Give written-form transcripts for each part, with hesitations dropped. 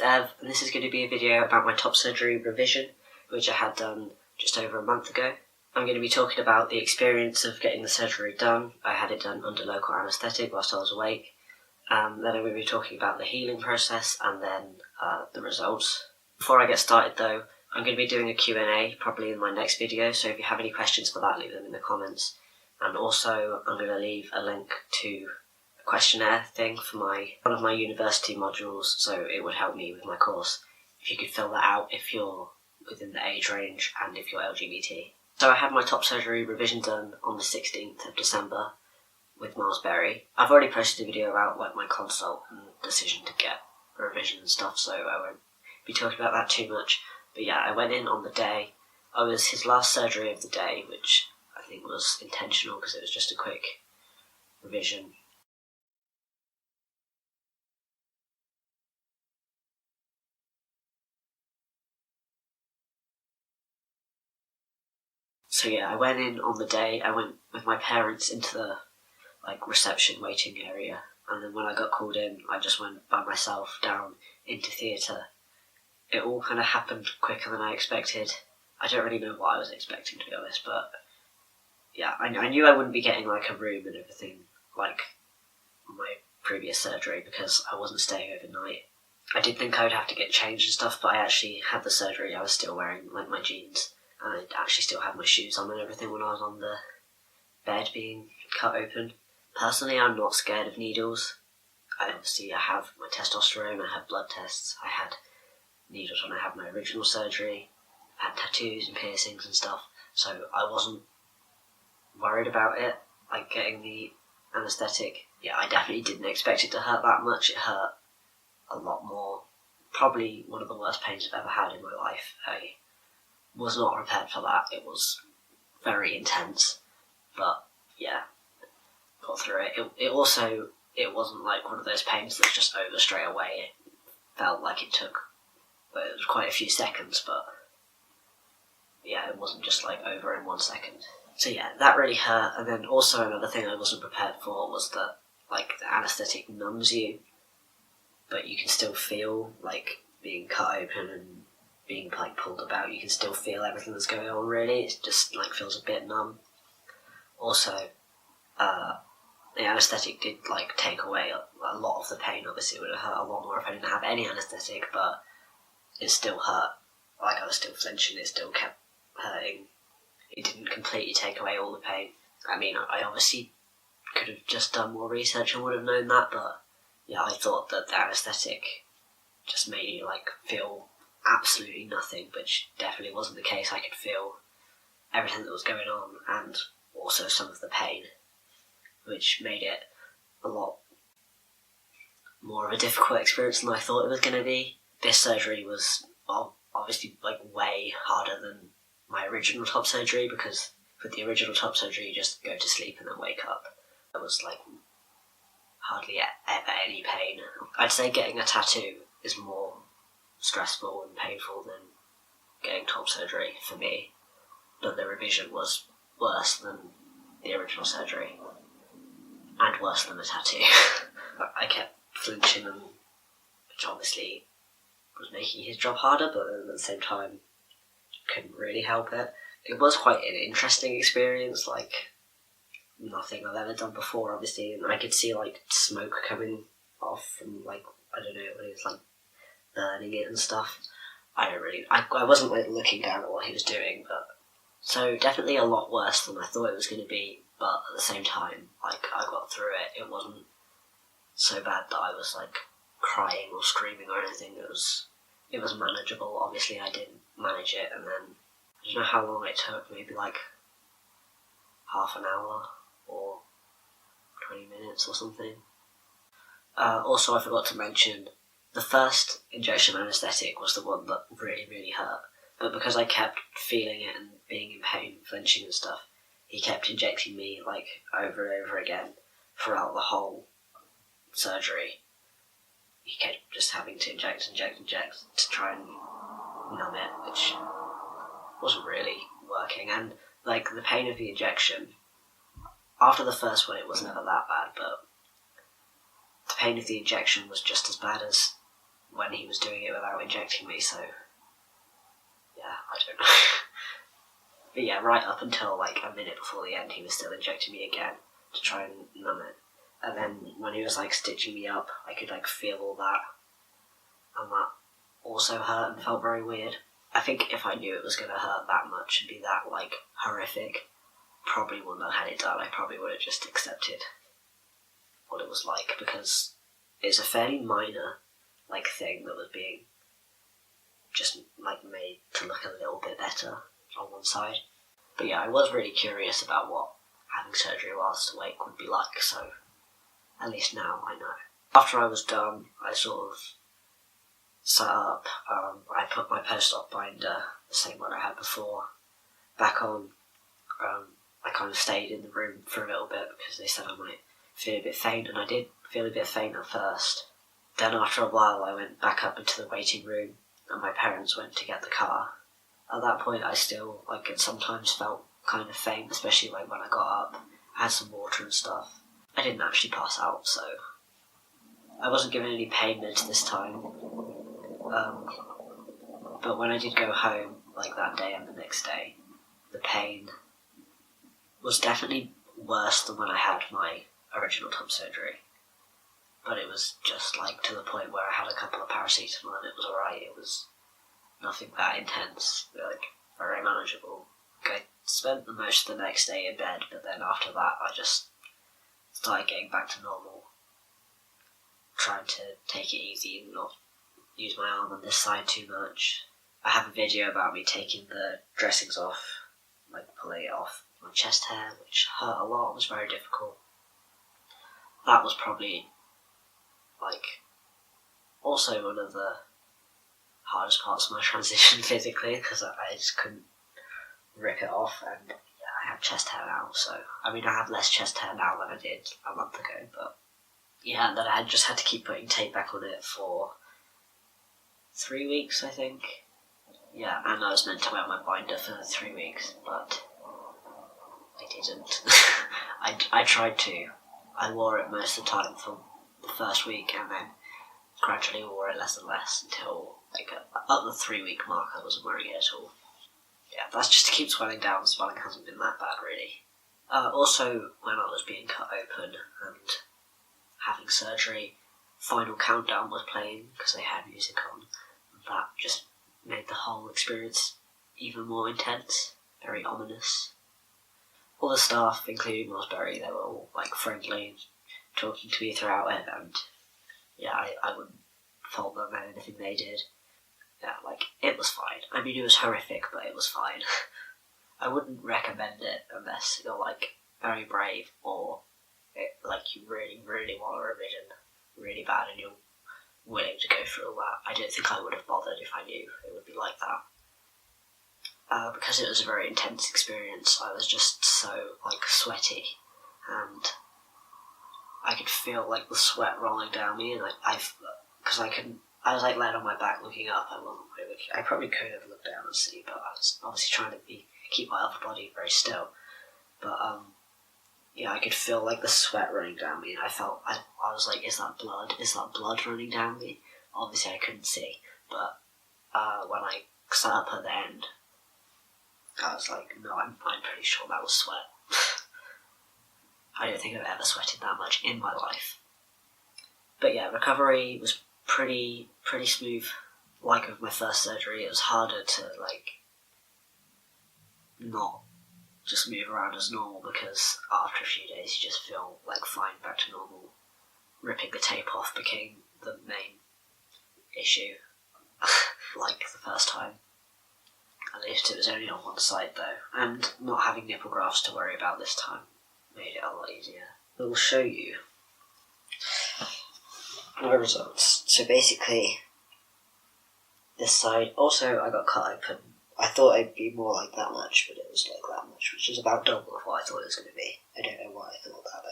Ev, and this is going to be a video about my top surgery revision, which I had done just over a month ago. I'm going to be talking about the experience of getting the surgery done. I had it done under local anaesthetic whilst I was awake. Then I'm going to be talking about the healing process and then the results. Before I get started though, I'm going to be doing a Q&A probably in my next video, so if you have any questions for that, leave them in the comments. And also I'm going to leave a link to a questionnaire thing for one of my university modules, so it would help me with my course if you could fill that out if you're within the age range and if you're LGBT. So I had my top surgery revision done on the 16th of December with Miles Berry. I've already posted a video about my consult and decision to get a revision and stuff, so I won't be talking about that too much. But yeah, I went in on the day. I was his last surgery of the day, which I think was intentional because it was just a quick revision. So yeah, I went in on the day. I went with my parents into the reception waiting area, and then when I got called in, I just went by myself down into theatre. It all kind of happened quicker than I expected. I don't really know what I was expecting, to be honest, but yeah, I knew I wouldn't be getting a room and everything like my previous surgery because I wasn't staying overnight. I did think I would have to get changed and stuff, but I actually had the surgery. I was still wearing my jeans, and I actually still had my shoes on and everything when I was on the bed being cut open. Personally, I'm not scared of needles. I have my testosterone, I had blood tests, I had needles when I had my original surgery, I had tattoos and piercings and stuff, so I wasn't worried about it, getting the anaesthetic. Yeah, I definitely didn't expect it to hurt that much. It hurt a lot more. Probably one of the worst pains I've ever had in my life. I was not prepared for that. It was very intense, but yeah, got through it. It wasn't one of those pains that's just over straight away. It felt like it was quite a few seconds, but yeah, it wasn't just over in 1 second. So yeah, that really hurt. And then also another thing I wasn't prepared for was that the anaesthetic numbs you, but you can still feel being cut open and being pulled about. You can still feel everything that's going on. Really, it just feels a bit numb. Also, the anaesthetic did take away a lot of the pain. Obviously, it would have hurt a lot more if I didn't have any anaesthetic, but it still hurt. I was still flinching. It still kept hurting. It didn't completely take away all the pain. I mean, I obviously could have just done more research and would have known that, but yeah, I thought that the anaesthetic just made you feel absolutely nothing, which definitely wasn't the case. I could feel everything that was going on and also some of the pain, which made it a lot more of a difficult experience than I thought it was going to be. This surgery was obviously way harder than my original top surgery, because with the original top surgery you just go to sleep and then wake up. There was hardly ever any pain. I'd say getting a tattoo is more stressful and painful than getting top surgery for me, but the revision was worse than the original surgery and worse than the tattoo. I kept flinching, which obviously was making his job harder, but at the same time couldn't really help it. It was quite an interesting experience, nothing I've ever done before, obviously, and I could see smoke coming off from I don't know, when he was burning it and stuff. I wasn't looking down at what he was doing, but so definitely a lot worse than I thought it was going to be, but at the same time, I got through it. It wasn't so bad that I was crying or screaming or anything. It was manageable. Obviously I did manage it, and then I don't know how long it took, maybe half an hour or 20 minutes or something. Also, I forgot to mention, the first injection anaesthetic was the one that really, really hurt, but because I kept feeling it and being in pain, flinching and stuff, he kept injecting me over and over again throughout the whole surgery. He kept just having to inject to try and numb it, which wasn't really working. And the pain of the injection, after the first one it was never that bad, but the pain of the injection was just as bad as when he was doing it without injecting me, so yeah, I don't know. But yeah, right up until like a minute before the end, he was still injecting me again to try and numb it. And then when he was like stitching me up, I could like feel all that, and that also hurt and felt very weird. I think if I knew it was going to hurt that much and be that like horrific, probably wouldn't have had it done. I probably would have just accepted what it was like, because it's a fairly minor like thing that was being just like made to look a little bit better on one side. But yeah, I was really curious about what having surgery whilst awake would be like, so at least now I know. After I was done, I sort of sat up, I put my post-op binder, the same one I had before, back on. I kind of stayed in the room for a little bit because they said I might feel a bit faint, and I did feel a bit faint at first. Then after a while I went back up into the waiting room and my parents went to get the car. At that point I still, like, it sometimes felt kind of faint, especially like when I got up, I had some water and stuff. I didn't actually pass out, so I wasn't given any pain meds this time. But when I did go home, like that day and the next day, the pain was definitely worse than when I had my original top surgery. But it was just like to the point where I had a couple of paracetamol and it was alright. It was nothing that intense, like very manageable. I spent the most of the next day in bed, but then after that I just started getting back to normal, trying to take it easy and not use my arm on this side too much. I have a video about me taking the dressings off, like pulling it off my chest hair, which hurt a lot, was very difficult. That was probably like also one of the hardest parts of my transition physically, because I just couldn't rip it off, and yeah, I have chest hair now, so I mean I have less chest hair now than I did a month ago, but yeah, and then I just had to keep putting tape back on it for 3 weeks, I think. Yeah, and I was meant to wear my binder for 3 weeks, but I didn't. I tried to. I wore it most of the time for the first week, and then gradually wore it less and less until like at the 3 week mark I wasn't wearing it at all. Yeah, that's just to keep swelling down. Swelling hasn't been that bad really. Also, when I was being cut open and having surgery, Final Countdown was playing because they had music on, and that just made the whole experience even more intense, very ominous. All the staff, including Rosberry, they were all like friendly and talking to me throughout it, and yeah, I wouldn't fault them for anything they did. Yeah, like, it was fine. I mean, it was horrific, but it was fine. I wouldn't recommend it unless you're like very brave, or like you really, really want a revision really bad and you're willing to go through all that. I don't think I would have bothered if I knew it would be like that. Because it was a very intense experience, I was just so like sweaty, and I could feel like the sweat rolling down me, and I was like laying on my back looking up. I wasn't really looking. I probably could have looked down and see, but I was obviously trying to keep my upper body very still. But yeah, I could feel like the sweat running down me, and I was like, is that blood? Is that blood running down me? Obviously I couldn't see, but when I sat up at the end, I was like, no, I'm pretty sure that was sweat. I don't think I've ever sweated that much in my life. But yeah, recovery was pretty smooth. Like with my first surgery, it was harder to like not just move around as normal, because after a few days you just feel like fine back to normal. Ripping the tape off became the main issue, like the first time. At least it was only on one side though, and not having nipple grafts to worry about this time made it a lot easier. I will show you my results. So basically, this side, also I got cut open. I thought it'd be more like that much, but it was like that much, which is about double of what I thought it was going to be. I don't know why I thought that.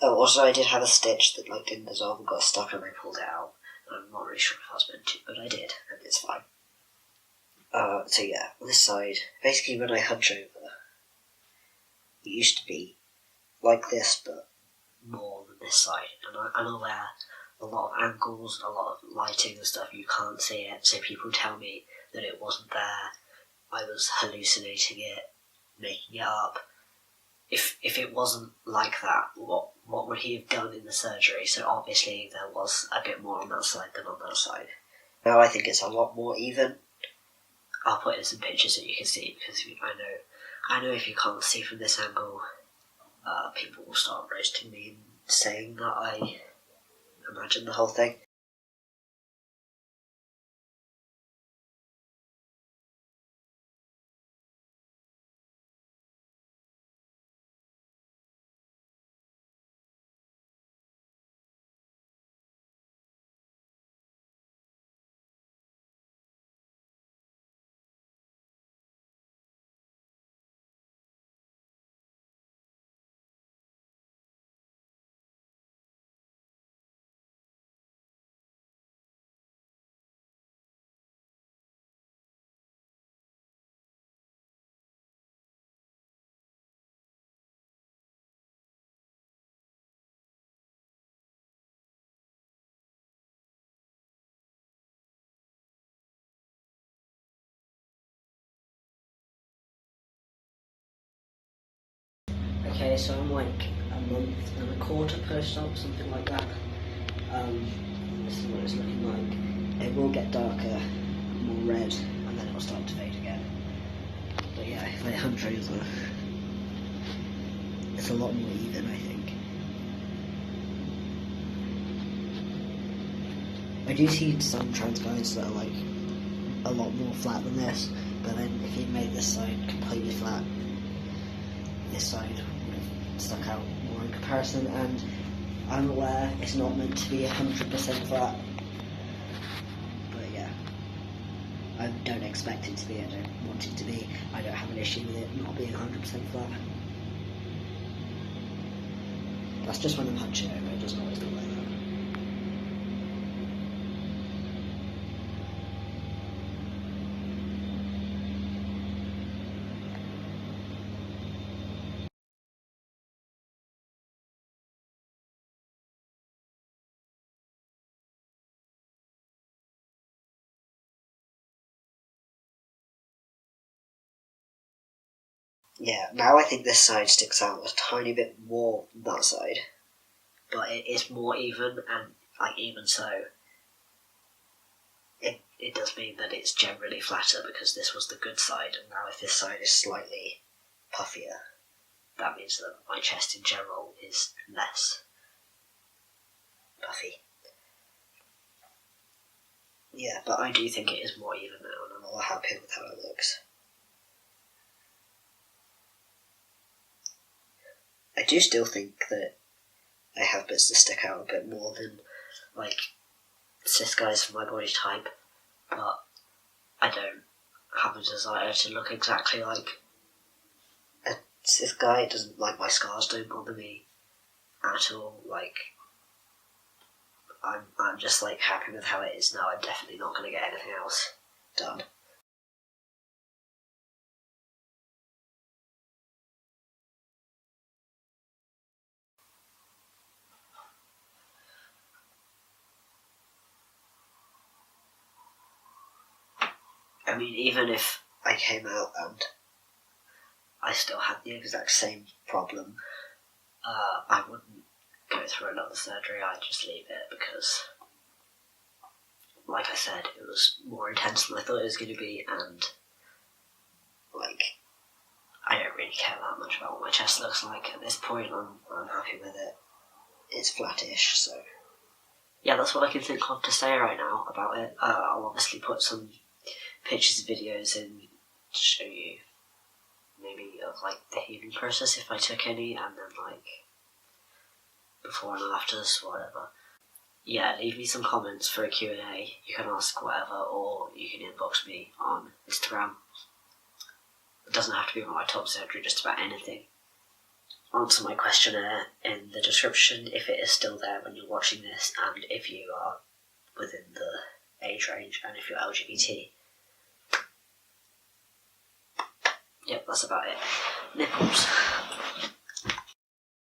But also I did have a stitch that like didn't dissolve and got stuck and I pulled it out. I'm not really sure if I was meant to, but I did, and it's fine. So yeah, on this side, basically when I hunch over, it used to be like this, but more than this side. And I'm aware a lot of angles, a lot of lighting and stuff, you can't see it, so people tell me that it wasn't there, I was hallucinating it, making it up. If it wasn't like that, what would he have done in the surgery? So obviously there was a bit more on that side than on that side. Now I think it's a lot more even. I'll put in some pictures so you can see, because I know if you can't see from this angle, people will start roasting me and saying that I imagined the whole thing. Okay, so I'm like a month and a quarter post-op, something like that. This is what it's looking like. It will get darker, more red, and then it will start to fade again. But yeah, if I hunt over, it's a lot more even, I think. I do see some trans guys that are like a lot more flat than this, but then if you made this side completely flat, this side would have stuck out more in comparison, and I'm aware it's not meant to be 100% flat, but yeah, I don't expect it to be, I don't want it to be, I don't have an issue with it not being 100% flat. That's just when I'm hunching over, it doesn't always look like that. Yeah, now I think this side sticks out a tiny bit more than that side, but it is more even, and like even so, it does mean that it's generally flatter because this was the good side, and now if this side is slightly puffier, that means that my chest in general is less puffy. Yeah, but I do think it is more even now, and I'm all happy with how it looks. I do still think that I have bits that stick out a bit more than, like, cis guys for my body type, but I don't have a desire to look exactly like a cis guy. It doesn't, like, my scars don't bother me at all. Like, I'm just, like, happy with how it is now. I'm definitely not going to get anything else done. I mean, even if I came out and I still had the exact same problem, I wouldn't go through another surgery. I'd just leave it because, like I said, it was more intense than I thought it was going to be, and, like, I don't really care that much about what my chest looks like at this point. I'm happy with it. It's flattish, so yeah, that's what I can think of to say right now about it. I'll obviously put some pictures and videos in to show you maybe of like the healing process if I took any, and then like before and afters, whatever. Yeah, leave me some comments for a Q&A. You can ask whatever, or you can inbox me on Instagram. It doesn't have to be about my top surgery, just about anything. Answer my questionnaire in the description if it is still there when you're watching this, and if you are within the age range, and if you're LGBT. Yep, that's about it. Nipples.